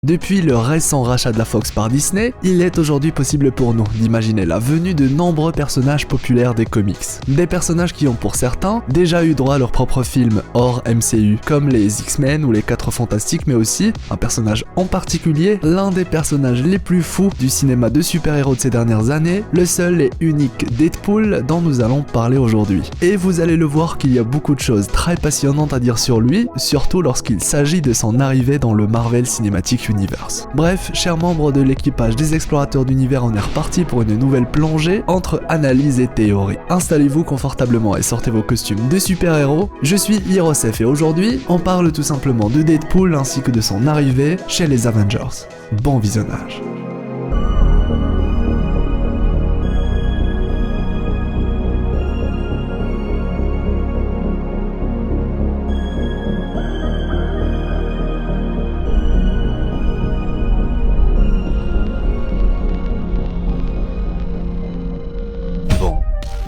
Depuis le récent rachat de la Fox par Disney, il est aujourd'hui possible pour nous d'imaginer la venue de nombreux personnages populaires des comics. Des personnages qui ont pour certains déjà eu droit à leur propre film hors MCU, comme les X-Men ou les 4 Fantastiques, mais aussi un personnage en particulier, l'un des personnages les plus fous du cinéma de super-héros de ces dernières années, le seul et unique Deadpool dont nous allons parler aujourd'hui. Et vous allez le voir qu'il y a beaucoup de choses très passionnantes à dire sur lui, surtout lorsqu'il s'agit de son arrivée dans le Marvel Cinematic Universe. Bref, chers membres de l'équipage des explorateurs d'univers, on est reparti pour une nouvelle plongée entre analyse et théorie. Installez-vous confortablement et sortez vos costumes de super-héros. Je suis Hirosef et aujourd'hui, on parle tout simplement de Deadpool ainsi que de son arrivée chez les Avengers. Bon visionnage.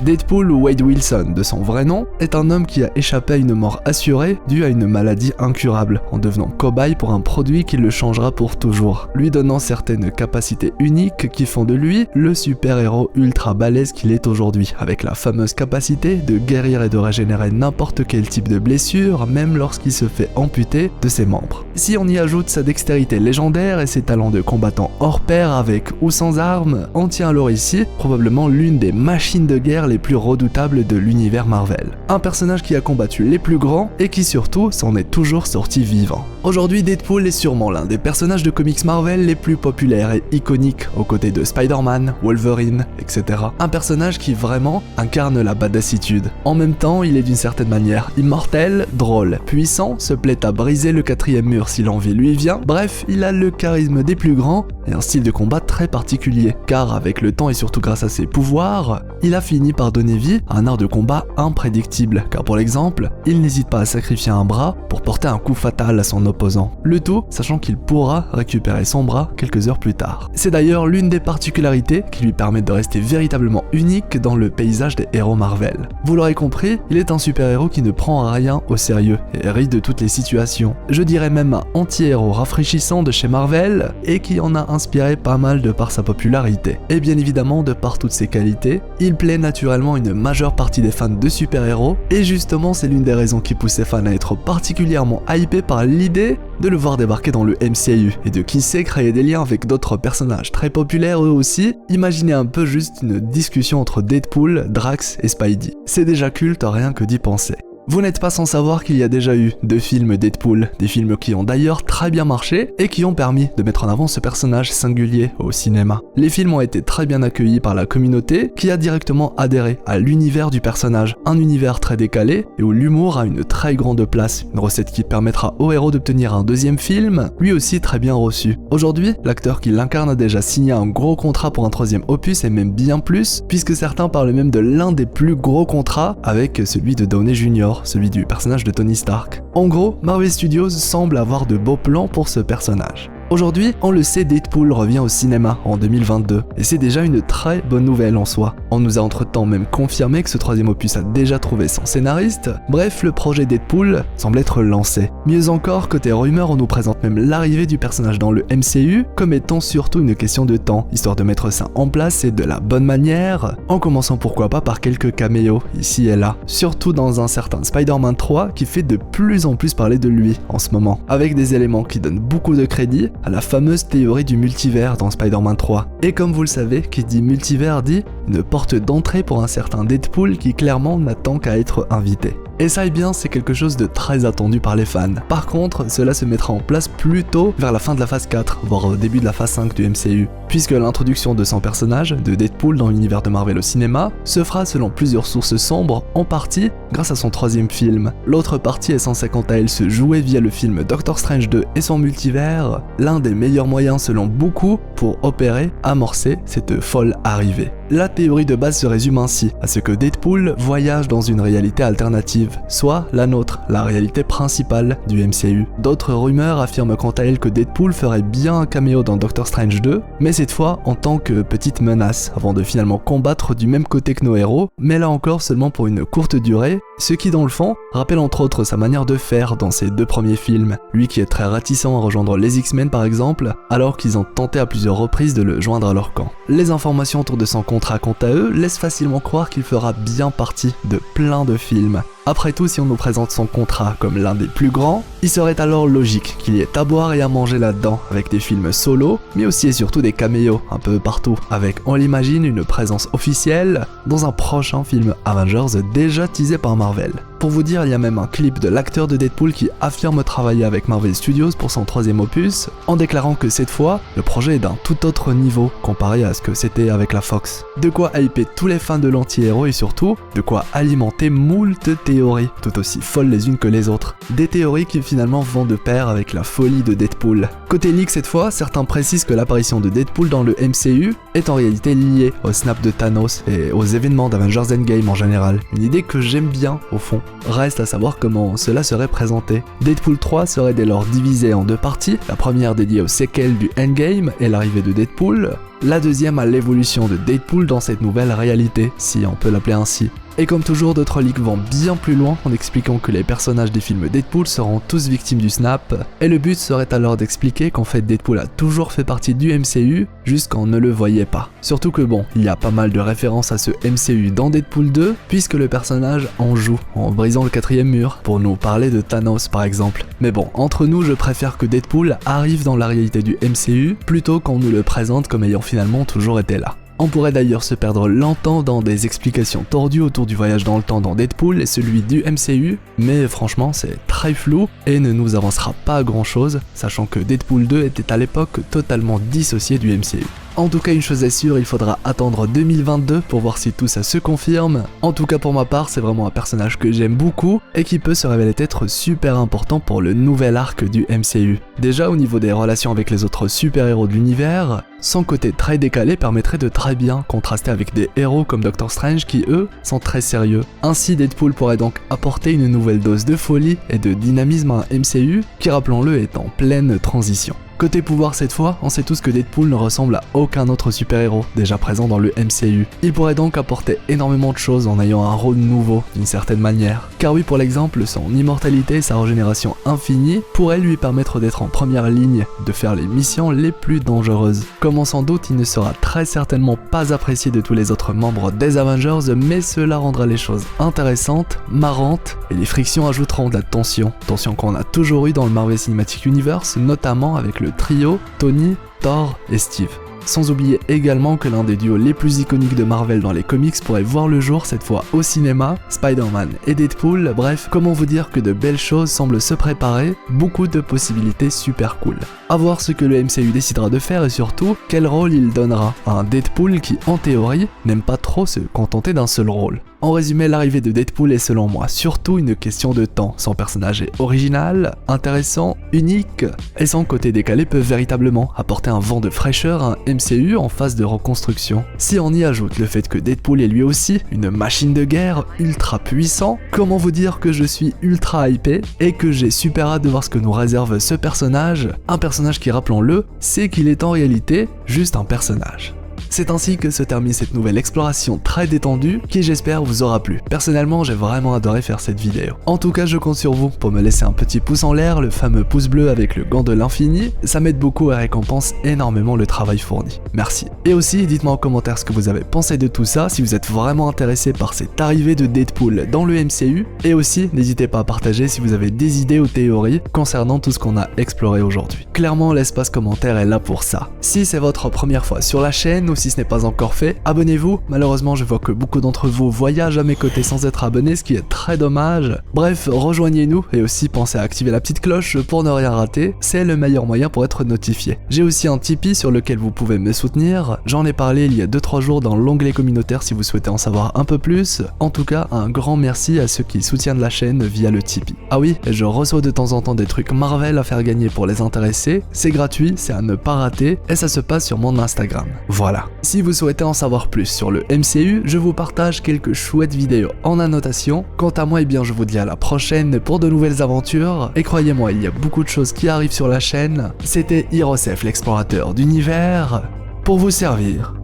Deadpool, ou Wade Wilson de son vrai nom, est un homme qui a échappé à une mort assurée due à une maladie incurable, en devenant cobaye pour un produit qui le changera pour toujours, lui donnant certaines capacités uniques qui font de lui le super-héros ultra balèze qu'il est aujourd'hui, avec la fameuse capacité de guérir et de régénérer n'importe quel type de blessure, même lorsqu'il se fait amputer de ses membres. Si on y ajoute sa dextérité légendaire et ses talents de combattant hors pair avec ou sans armes, on tient alors ici probablement l'une des machines de guerre les plus redoutables de l'univers Marvel. Un personnage qui a combattu les plus grands et qui surtout s'en est toujours sorti vivant. Aujourd'hui, Deadpool est sûrement l'un des personnages de comics Marvel les plus populaires et iconiques, aux côtés de Spider-Man, Wolverine, etc. Un personnage qui vraiment incarne la badassitude. En même temps, il est d'une certaine manière immortel, drôle, puissant, se plaît à briser le 4e mur si l'envie lui vient. Bref, il a le charisme des plus grands et un style de combat très particulier, car avec le temps et surtout grâce à ses pouvoirs, il a fini par donner vie à un art de combat imprédictible, car pour l'exemple, il n'hésite pas à sacrifier un bras pour porter un coup fatal à son opposant. Le tout, sachant qu'il pourra récupérer son bras quelques heures plus tard. C'est d'ailleurs l'une des particularités qui lui permet de rester véritablement unique dans le paysage des héros Marvel. Vous l'aurez compris, il est un super-héros qui ne prend rien au sérieux et rit de toutes les situations. Je dirais même un anti-héros rafraîchissant de chez Marvel et qui en a inspiré pas mal de par sa popularité. Et bien évidemment, de par toutes ses qualités, il plaît naturellement une majeure partie des fans de super-héros, et justement c'est l'une des raisons qui pousse ses fans à être particulièrement hypés par l'idée de le voir débarquer dans le MCU, et de qui sait créer des liens avec d'autres personnages très populaires eux aussi. Imaginez un peu juste une discussion entre Deadpool, Drax et Spidey. C'est déjà culte rien que d'y penser. Vous n'êtes pas sans savoir qu'il y a déjà eu 2 films Deadpool, des films qui ont d'ailleurs très bien marché et qui ont permis de mettre en avant ce personnage singulier au cinéma. Les films ont été très bien accueillis par la communauté qui a directement adhéré à l'univers du personnage, un univers très décalé et où l'humour a une très grande place, une recette qui permettra au héros d'obtenir un 2e film, lui aussi très bien reçu. Aujourd'hui, l'acteur qui l'incarne a déjà signé un gros contrat pour un 3e opus et même bien plus, puisque certains parlent même de l'un des plus gros contrats avec celui de Downey Jr., celui du personnage de Tony Stark. En gros, Marvel Studios semble avoir de beaux plans pour ce personnage. Aujourd'hui, on le sait, Deadpool revient au cinéma en 2022, et c'est déjà une très bonne nouvelle en soi. On nous a entre-temps même confirmé que ce 3e opus a déjà trouvé son scénariste. Bref, le projet Deadpool semble être lancé. Mieux encore, côté rumeur, on nous présente même l'arrivée du personnage dans le MCU comme étant surtout une question de temps, histoire de mettre ça en place et de la bonne manière, en commençant pourquoi pas par quelques caméos ici et là. Surtout dans un certain Spider-Man 3 qui fait de plus en plus parler de lui en ce moment, avec des éléments qui donnent beaucoup de crédit à la fameuse théorie du multivers dans Spider-Man 3. Et comme vous le savez, qui dit multivers dit une porte d'entrée pour un certain Deadpool qui clairement n'attend qu'à être invité. Et ça, eh bien, c'est quelque chose de très attendu par les fans. Par contre, cela se mettra en place plutôt vers la fin de la phase 4, voire au début de la phase 5 du MCU, puisque l'introduction de son personnage, de Deadpool dans l'univers de Marvel au cinéma, se fera selon plusieurs sources sombres, en partie grâce à son 3e film. L'autre partie est censée quant à elle se jouer via le film Doctor Strange 2 et son multivers, l'un des meilleurs moyens selon beaucoup pour opérer, amorcer cette folle arrivée. La théorie de base se résume ainsi, à ce que Deadpool voyage dans une réalité alternative, alternative, soit la nôtre, la réalité principale du MCU. D'autres rumeurs affirment quant à elles que Deadpool ferait bien un caméo dans Doctor Strange 2, mais cette fois en tant que petite menace, avant de finalement combattre du même côté que nos héros, mais là encore seulement pour une courte durée, ce qui dans le fond rappelle entre autres sa manière de faire dans ses 2 premiers films, lui qui est très réticent à rejoindre les X-Men par exemple, alors qu'ils ont tenté à plusieurs reprises de le joindre à leur camp. Les informations autour de son contrat quant à eux laissent facilement croire qu'il fera bien partie de plein de films. Après tout, si on nous présente son contrat comme l'un des plus grands, il serait alors logique qu'il y ait à boire et à manger là-dedans, avec des films solo, mais aussi et surtout des caméos un peu partout, avec, on l'imagine, une présence officielle dans un prochain film Avengers déjà teasé par Marvel. Pour vous dire, il y a même un clip de l'acteur de Deadpool qui affirme travailler avec Marvel Studios pour son 3e opus, en déclarant que cette fois, le projet est d'un tout autre niveau comparé à ce que c'était avec la Fox. De quoi hyper tous les fans de l'anti-héros et surtout, de quoi alimenter moult théories, tout aussi folles les unes que les autres. Des théories qui finalement vont de pair avec la folie de Deadpool. Côté leak cette fois, certains précisent que l'apparition de Deadpool dans le MCU est en réalité liée au snap de Thanos et aux événements d'Avengers Endgame en général. Une idée que j'aime bien au fond. Reste à savoir comment cela serait présenté. Deadpool 3 serait dès lors divisé en 2 parties, la première dédiée aux séquelles du Endgame et l'arrivée de Deadpool, la deuxième à l'évolution de Deadpool dans cette nouvelle réalité, si on peut l'appeler ainsi. Et comme toujours, d'autres leaks vont bien plus loin en expliquant que les personnages des films Deadpool seront tous victimes du snap, et le but serait alors d'expliquer qu'en fait Deadpool a toujours fait partie du MCU, juste quand on ne le voyait pas. Surtout que bon, il y a pas mal de références à ce MCU dans Deadpool 2, puisque le personnage en joue, en brisant le 4e mur, pour nous parler de Thanos par exemple. Mais bon, entre nous, je préfère que Deadpool arrive dans la réalité du MCU, plutôt qu'on nous le présente comme ayant finalement toujours été là. On pourrait d'ailleurs se perdre longtemps dans des explications tordues autour du voyage dans le temps dans Deadpool et celui du MCU, mais franchement c'est très flou et ne nous avancera pas à grand chose, sachant que Deadpool 2 était à l'époque totalement dissocié du MCU. En tout cas, une chose est sûre, il faudra attendre 2022 pour voir si tout ça se confirme. En tout cas pour ma part, c'est vraiment un personnage que j'aime beaucoup et qui peut se révéler être super important pour le nouvel arc du MCU. Déjà au niveau des relations avec les autres super-héros de l'univers, son côté très décalé permettrait de très bien contraster avec des héros comme Doctor Strange qui eux sont très sérieux. Ainsi Deadpool pourrait donc apporter une nouvelle dose de folie et de dynamisme à un MCU qui, rappelons-le, est en pleine transition. Côté pouvoir cette fois, on sait tous que Deadpool ne ressemble à aucun autre super-héros déjà présent dans le MCU. Il pourrait donc apporter énormément de choses en ayant un rôle nouveau d'une certaine manière. Car oui, pour l'exemple, son immortalité et sa régénération infinie pourraient lui permettre d'être en première ligne, de faire les missions les plus dangereuses. Comme on s'en doute, il ne sera très certainement pas apprécié de tous les autres membres des Avengers, mais cela rendra les choses intéressantes, marrantes, et les frictions ajouteront de la tension qu'on a toujours eu dans le Marvel Cinematic Universe, notamment avec le trio Tony, Thor et Steve. Sans oublier également que l'un des duos les plus iconiques de Marvel dans les comics pourrait voir le jour cette fois au cinéma, Spider-Man et Deadpool. Bref, comment vous dire que de belles choses semblent se préparer, beaucoup de possibilités super cool. A voir ce que le MCU décidera de faire et surtout quel rôle il donnera à un Deadpool qui en théorie n'aime pas trop se contenter d'un seul rôle. En résumé, l'arrivée de Deadpool est selon moi surtout une question de temps. Son personnage est original, intéressant, unique, et son côté décalé peut véritablement apporter un vent de fraîcheur à un MCU en phase de reconstruction. Si on y ajoute le fait que Deadpool est lui aussi une machine de guerre ultra puissant, comment vous dire que je suis ultra hypé et que j'ai super hâte de voir ce que nous réserve ce personnage, un personnage qui, rappelons-le, c'est qu'il est en réalité juste un personnage. C'est ainsi que se termine cette nouvelle exploration très détendue qui, j'espère, vous aura plu. Personnellement, j'ai vraiment adoré faire cette vidéo. En tout cas, je compte sur vous pour me laisser un petit pouce en l'air, le fameux pouce bleu avec le gant de l'infini. Ça m'aide beaucoup et récompense énormément le travail fourni. Merci. Et aussi, dites-moi en commentaire ce que vous avez pensé de tout ça, si vous êtes vraiment intéressé par cette arrivée de Deadpool dans le MCU. Et aussi, n'hésitez pas à partager si vous avez des idées ou théories concernant tout ce qu'on a exploré aujourd'hui. Clairement, l'espace commentaire est là pour ça. Si c'est votre première fois sur la chaîne, ou si ce n'est pas encore fait, abonnez-vous. Malheureusement, je vois que beaucoup d'entre vous voyagent à mes côtés sans être abonnés, ce qui est très dommage. Bref, rejoignez-nous et aussi pensez à activer la petite cloche pour ne rien rater, c'est le meilleur moyen pour être notifié. J'ai aussi un Tipeee sur lequel vous pouvez me soutenir, j'en ai parlé il y a 2-3 jours dans l'onglet communautaire si vous souhaitez en savoir un peu plus. En tout cas, un grand merci à ceux qui soutiennent la chaîne via le Tipeee. Ah oui, je reçois de temps en temps des trucs Marvel à faire gagner pour les intéressés, c'est gratuit, c'est à ne pas rater et ça se passe sur mon Instagram. Voilà. Si vous souhaitez en savoir plus sur le MCU, je vous partage quelques chouettes vidéos en annotation. Quant à moi, eh bien je vous dis à la prochaine pour de nouvelles aventures, et croyez-moi, il y a beaucoup de choses qui arrivent sur la chaîne. C'était Hirosef, l'explorateur d'univers, pour vous servir.